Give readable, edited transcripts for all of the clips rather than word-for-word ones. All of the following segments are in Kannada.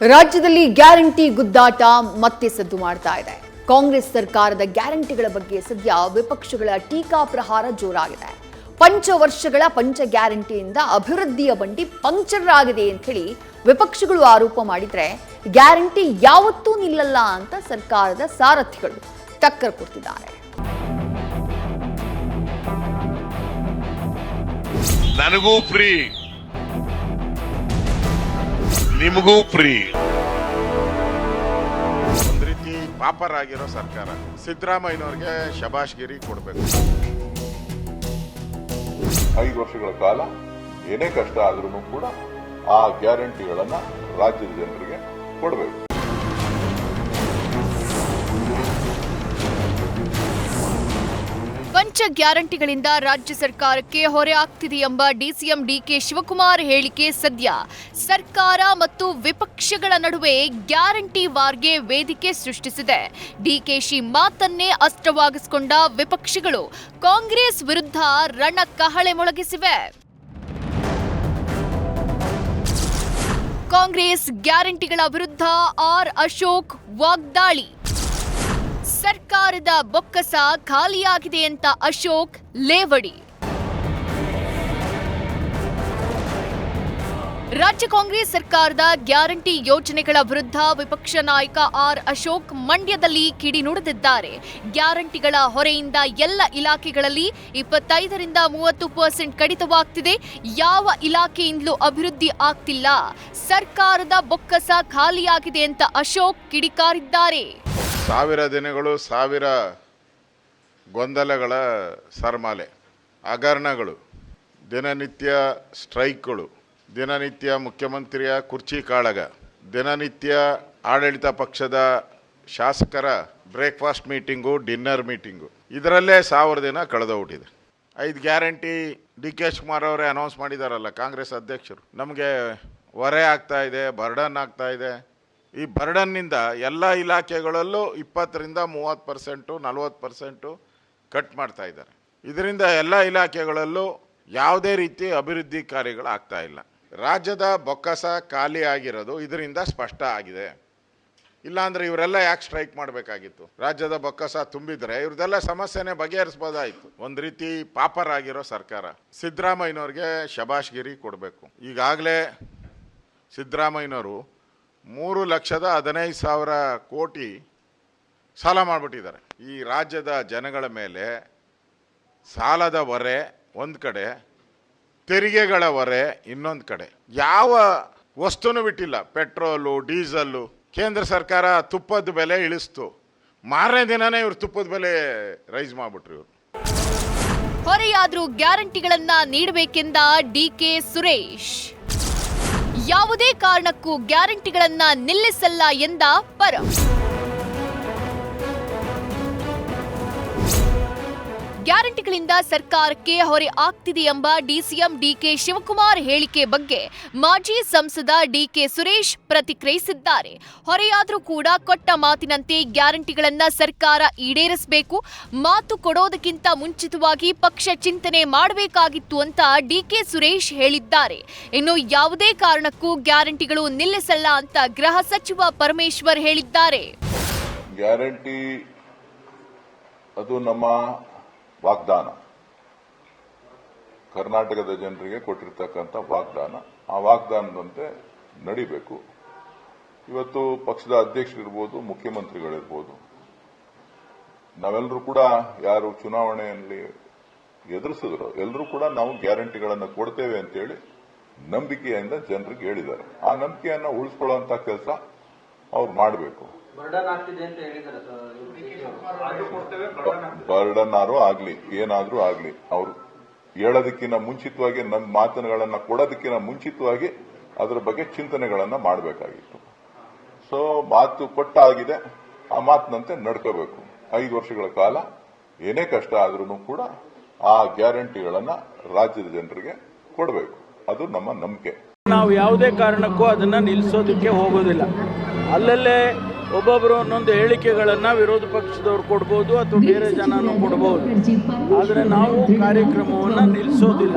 ರಾಜ್ಯದಲ್ಲಿ ಗ್ಯಾರಂಟಿ ಗುದ್ದಾಟ ಮತ್ತೆ ಸದ್ದು ಮಾಡ್ತಾ ಇದೆ. ಕಾಂಗ್ರೆಸ್ ಸರ್ಕಾರದ ಗ್ಯಾರಂಟಿಗಳ ಬಗ್ಗೆ ಸದ್ಯ ವಿಪಕ್ಷಗಳ ಟೀಕಾ ಪ್ರಹಾರ ಜೋರಾಗಿದೆ. ಪಂಚವರ್ಷಗಳ ಪಂಚ ಗ್ಯಾರಂಟಿಯಿಂದ ಅಭಿವೃದ್ಧಿಯ ಬಂಡಿ ಪಂಕ್ಚರ್ ಆಗಿದೆ ಅಂತ ಹೇಳಿ ವಿಪಕ್ಷಗಳು ಆರೋಪ ಮಾಡಿದ್ರೆ, ಗ್ಯಾರಂಟಿ ಯಾವತ್ತೂ ನಿಲ್ಲಲ್ಲ ಅಂತ ಸರ್ಕಾರದ ಸಾರಥಿಗಳು ಟಕ್ಕರ್ ಕೊಡ್ತಿದ್ದಾರೆ. ನನಗೂ ಫ್ರೀ, ನಿಮಗೂ ಫ್ರೀ. ಒಂದ್ ರೀತಿ ಪಾಪರ್ ಆಗಿರೋ ಸರ್ಕಾರ. ಸಿದ್ದರಾಮಯ್ಯನವ್ರಿಗೆ ಶಬಾಷ್ಗಿರಿ ಕೊಡಬೇಕು. 5 ವರ್ಷಗಳ ಕಾಲ ಏನೇ ಕಷ್ಟ ಆದ್ರೂ ಕೂಡ ಆ ಗ್ಯಾರಂಟಿಗಳನ್ನ ರಾಜ್ಯದ ಜನರಿಗೆ ಕೊಡಬೇಕು. ಪಂಚ ಗ್ಯಾರಂಟಿಗಳಿಂದ ರಾಜ್ಯ ಸರ್ಕಾರಕ್ಕೆ ಹೊರೆ ಆಗ್ತಿದೆ ಎಂಬ ಡಿಸಿಎಂ ಡಿಕೆ ಶಿವಕುಮಾರ್ ಹೇಳಿಕೆ ಸದ್ಯ ಸರ್ಕಾರ ಮತ್ತು ವಿಪಕ್ಷಗಳ ನಡುವೆ ಗ್ಯಾರಂಟಿ ವಾರ್ಗೆ ವೇದಿಕೆ ಸೃಷ್ಟಿಸಿದೆ. ಡಿಕೆಶಿ ಮಾತನ್ನೇ ಅಸ್ತ್ರವಾಗಿಸಿಕೊಂಡ ವಿಪಕ್ಷಗಳು ಕಾಂಗ್ರೆಸ್ ವಿರುದ್ಧ ರಣಕಹಳೆ ಮೊಳಗಿಸಿವೆ. ಕಾಂಗ್ರೆಸ್ ಗ್ಯಾರಂಟಿಗಳ ವಿರುದ್ಧ ಆರ್ ಅಶೋಕ್ ವಾಗ್ದಾಳಿ. ಸರ್ಕಾರದ ಬೊಕ್ಕಸ ಖಾಲಿಯಾಗಿದೆ ಅಂತ ಅಶೋಕ್ ಲೇವಡಿ. ರಾಜ್ಯ ಕಾಂಗ್ರೆಸ್ ಸರ್ಕಾರದ ಗ್ಯಾರಂಟಿ ಯೋಜನೆಗಳ ವಿರುದ್ಧ ವಿಪಕ್ಷ ನಾಯಕ ಆರ್ ಅಶೋಕ್ ಮಂಡ್ಯದಲ್ಲಿ ಕಿಡಿನುಡಿದಿದ್ದಾರೆ. ಗ್ಯಾರಂಟಿಗಳ ಹೊರೆಯಿಂದ ಎಲ್ಲ ಇಲಾಖೆಗಳಲ್ಲಿ 25ರಿಂದ 30% ಕಡಿತವಾಗ್ತಿದೆ. ಯಾವ ಇಲಾಖೆಯಿಂದಲೂ ಅಭಿವೃದ್ಧಿ ಆಗ್ತಿಲ್ಲ. ಸರ್ಕಾರದ ಬೊಕ್ಕಸ ಖಾಲಿಯಾಗಿದೆ ಅಂತ ಅಶೋಕ್ ಕಿಡಿಕಾರಿದ್ದಾರೆ. 1000 ದಿನಗಳು 1000 ಗೊಂದಲಗಳ ಸರಮಾಲೆ, ಹಗರಣಗಳು, ದಿನನಿತ್ಯ ಸ್ಟ್ರೈಕ್ಗಳು, ದಿನನಿತ್ಯ ಮುಖ್ಯಮಂತ್ರಿಯ ಕುರ್ಚಿ ಕಾಳಗ, ದಿನನಿತ್ಯ ಆಡಳಿತ ಪಕ್ಷದ ಶಾಸಕರ ಬ್ರೇಕ್ಫಾಸ್ಟ್ ಮೀಟಿಂಗು, ಡಿನ್ನರ್ ಮೀಟಿಂಗು, ಇದರಲ್ಲೇ 1000 ದಿನ ಕಳೆದೋಗ್ಬಿಟ್ಟಿದೆ. 5 ಗ್ಯಾರಂಟಿ ಡಿ ಕೆ ಶಿವಕುಮಾರ್ ಅವರೇ ಅನೌನ್ಸ್ ಮಾಡಿದಾರಲ್ಲ, ಕಾಂಗ್ರೆಸ್ ಅಧ್ಯಕ್ಷರು. ನಮಗೆ ಹೊರೆ ಆಗ್ತಾ ಇದೆ, ಬರ್ಡನ್ ಆಗ್ತಾ ಇದೆ. ಈ ಬರ್ಡನ್ನಿಂದ ಎಲ್ಲ ಇಲಾಖೆಗಳಲ್ಲೂ 20ರಿಂದ 30%, 40% ಕಟ್ ಮಾಡ್ತಾ ಇದ್ದಾರೆ. ಇದರಿಂದ ಎಲ್ಲ ಇಲಾಖೆಗಳಲ್ಲೂ ಯಾವುದೇ ರೀತಿ ಅಭಿವೃದ್ಧಿ ಕಾರ್ಯಗಳಾಗ್ತಾ ಇಲ್ಲ. ರಾಜ್ಯದ ಬೊಕ್ಕಸ ಖಾಲಿ ಆಗಿರೋದು ಇದರಿಂದ ಸ್ಪಷ್ಟ ಆಗಿದೆ. ಇಲ್ಲಾಂದರೆ ಇವರೆಲ್ಲ ಯಾಕೆ ಸ್ಟ್ರೈಕ್ ಮಾಡಬೇಕಾಗಿತ್ತು? ರಾಜ್ಯದ ಬೊಕ್ಕಸ ತುಂಬಿದ್ರೆ ಇವ್ರದೆಲ್ಲ ಸಮಸ್ಯೆನೇ ಬಗೆಹರಿಸ್ಬೋದಾಯಿತು. ಒಂದು ರೀತಿ ಪಾಪರ್ ಆಗಿರೋ ಸರ್ಕಾರ. ಸಿದ್ದರಾಮಯ್ಯನವ್ರಿಗೆ ಶಬಾಷ್ಗಿರಿ ಕೊಡಬೇಕು. ಈಗಾಗಲೇ ಸಿದ್ದರಾಮಯ್ಯನವರು 3,15,000 ಕೋಟಿ ಸಾಲ ಮಾಡಿಬಿಟ್ಟಿದ್ದಾರೆ. ಈ ರಾಜ್ಯದ ಜನಗಳ ಮೇಲೆ ಸಾಲದ ಹೊರೆ ಒಂದು ಕಡೆ, ತೆರಿಗೆಗಳ ಹೊರೆ ಇನ್ನೊಂದು ಕಡೆ. ಯಾವ ವಸ್ತುನೂ ಬಿಟ್ಟಿಲ್ಲ. Petrol, diesel. ಕೇಂದ್ರ ಸರ್ಕಾರ ತುಪ್ಪದ ಬೆಲೆ ಇಳಿಸ್ತು. ಮಾರನೇ ದಿನನೇ ಇವರು ತುಪ್ಪದ ಬೆಲೆ ರೈಸ್ ಮಾಡಿಬಿಟ್ರು. ಇವರು ಹೊರೆಯಾದ್ರೂ ಗ್ಯಾರಂಟಿಗಳನ್ನ ನೀಡಬೇಕೆಂದ ಡಿಕೆ ಸುರೇಶ್. ಯಾವುದೇ ಕಾರಣಕ್ಕೂ ಗ್ಯಾರಂಟಿಗಳನ್ನ ನಿಲ್ಲಿಸಲ್ಲ ಎಂದ ಪರ. ಗ್ಯಾರಂಟಿಗಳಿಂದ ಸರ್ಕಾರಕ್ಕೆ ಹೊರೆ ಆಗ್ತಿದೆ ಎಂಬ ಡಿಸಿಎಂ ಡಿಕೆ ಶಿವಕುಮಾರ್ ಹೇಳಿಕೆ ಬಗ್ಗೆ ಮಾಜಿ ಸಂಸದ ಡಿಕೆ ಸುರೇಶ್ ಪ್ರತಿಕ್ರಿಯಿಸಿದ್ದಾರೆ. ಹೊರೆಯಾದ್ರೂ ಕೂಡ ಕೊಟ್ಟ ಮಾತಿನಂತೆ ಗ್ಯಾರಂಟಿಗಳನ್ನ ಸರ್ಕಾರ ಈಡೇರಿಸಬೇಕು. ಮಾತು ಕೊಡೋದಕ್ಕಿಂತ ಮುಂಚಿತವಾಗಿ ಪಕ್ಷ ಚಿಂತನೆ ಮಾಡಬೇಕಾಗಿತ್ತು ಅಂತ ಡಿಕೆ ಸುರೇಶ್ ಹೇಳಿದ್ದಾರೆ. ಇನ್ನು ಯಾವುದೇ ಕಾರಣಕ್ಕೂ ಗ್ಯಾರಂಟಿಗಳು ನಿಲ್ಲಿಸಲ್ಲ ಅಂತ ಗೃಹ ಸಚಿವ ಪರಮೇಶ್ವರ್ ಹೇಳಿದ್ದಾರೆ. ಗ್ಯಾರಂಟಿ ಅದು ನಮ್ಮ ವಾಗ್ದಾನ, ಕರ್ನಾಟಕದ ಜನರಿಗೆ ಕೊಟ್ಟಿರ್ತಕ್ಕಂಥ ವಾಗ್ದಾನ. ಆ ವಾಗ್ದಾನದಂತೆ ನಡಿಬೇಕು. ಇವತ್ತು ಪಕ್ಷದ ಅಧ್ಯಕ್ಷರಿರ್ಬೋದು, ಮುಖ್ಯಮಂತ್ರಿಗಳಿರ್ಬೋದು, ನಾವೆಲ್ಲರೂ ಕೂಡ ಯಾರು ಚುನಾವಣೆಯಲ್ಲಿ ಎದುರಿಸಿದ್ರು ಎಲ್ಲರೂ ಕೂಡ ನಾವು ಗ್ಯಾರಂಟಿಗಳನ್ನು ಕೊಡ್ತೇವೆ ಅಂತೇಳಿ ನಂಬಿಕೆಯಿಂದ ಜನರಿಗೆ ಹೇಳಿದ್ದಾರೆ. ಆ ನಂಬಿಕೆಯನ್ನು ಉಳಿಸ್ಕೊಳ್ಳುವಂತ ಕೆಲಸ ಅವ್ರು ಮಾಡಬೇಕು. ಬರ್ಡನ್ನಾರು ಆಗ್ಲಿ, ಏನಾದ್ರೂ ಆಗ್ಲಿ, ಅವ್ರು ಹೇಳೋದಕ್ಕಿಂತ ಮುಂಚಿತವಾಗಿ, ನಮ್ಮ ಮಾತುಗಳನ್ನ ಕೊಡೋದಕ್ಕಿಂತ ಮುಂಚಿತವಾಗಿ ಅದ್ರ ಬಗ್ಗೆ ಚಿಂತನೆಗಳನ್ನ ಮಾಡಬೇಕಾಗಿತ್ತು. ಸೊ ಮಾತು ಕೊಟ್ಟಾಗಿದೆ, ಆ ಮಾತಿನಂತೆ ನಡ್ಕೋಬೇಕು. 5 ವರ್ಷಗಳ ಕಾಲ ಏನೇ ಕಷ್ಟ ಆದ್ರೂ ಕೂಡ ಆ ಗ್ಯಾರಂಟಿಗಳನ್ನ ರಾಜ್ಯದ ಜನರಿಗೆ ಕೊಡಬೇಕು. ಅದು ನಮ್ಮ ನಂಬಿಕೆ. ನಾವು ಯಾವುದೇ ಕಾರಣಕ್ಕೂ ಅದನ್ನ ನಿಲ್ಲಿಸೋದಕ್ಕೆ ಹೋಗೋದಿಲ್ಲ. ಅಲ್ಲಲ್ಲೇ ಒಬ್ಬೊಬ್ಬರು ಒಂದೊಂದು ಹೇಳಿಕೆಗಳನ್ನು ವಿರೋಧ ಪಕ್ಷದವ್ರು ಕೊಡ್ಬೋದು ಅಥವಾ ಬೇರೆ ಜನನೂ ಕೊಡ್ಬೋದು. ಆದರೆ ನಾವು ಕಾರ್ಯಕ್ರಮವನ್ನು ನಿಲ್ಲಿಸೋದಿಲ್ಲ.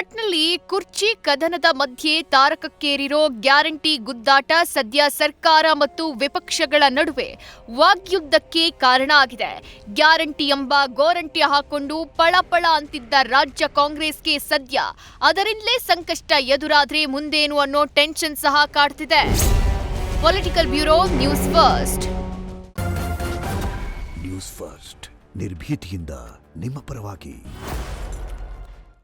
ಒಟ್ನಲ್ಲಿ ಕುರ್ಚಿ ಕದನದ ಮಧ್ಯೆ ತಾರಕಕ್ಕೇರಿರೋ ಗ್ಯಾರಂಟಿ ಗುದ್ದಾಟ ಸದ್ಯ ಸರ್ಕಾರ ಮತ್ತು ವಿಪಕ್ಷಗಳ ನಡುವೆ ವಾಗ್ಯುದ್ಧಕ್ಕೆ ಕಾರಣ ಆಗಿದೆ. ಗ್ಯಾರಂಟಿ ಎಂಬ ಗೋರಂಟಿ ಹಾಕೊಂಡು ಪಳಪಳ ಅಂತಿದ್ದ ರಾಜ್ಯ ಕಾಂಗ್ರೆಸ್ಗೆ ಸದ್ಯ ಅದರಿಂದಲೇ ಸಂಕಷ್ಟ ಎದುರಾದ್ರೆ ಮುಂದೇನು ಅನ್ನೋ ಟೆನ್ಷನ್ ಸಹ ಕಾಡ್ತಿದೆ. Political bureau, news first. News first ನಿರ್ಭೀತಿಯಿಂದ ನಿಮ್ಮ ಪರವಾಗಿ.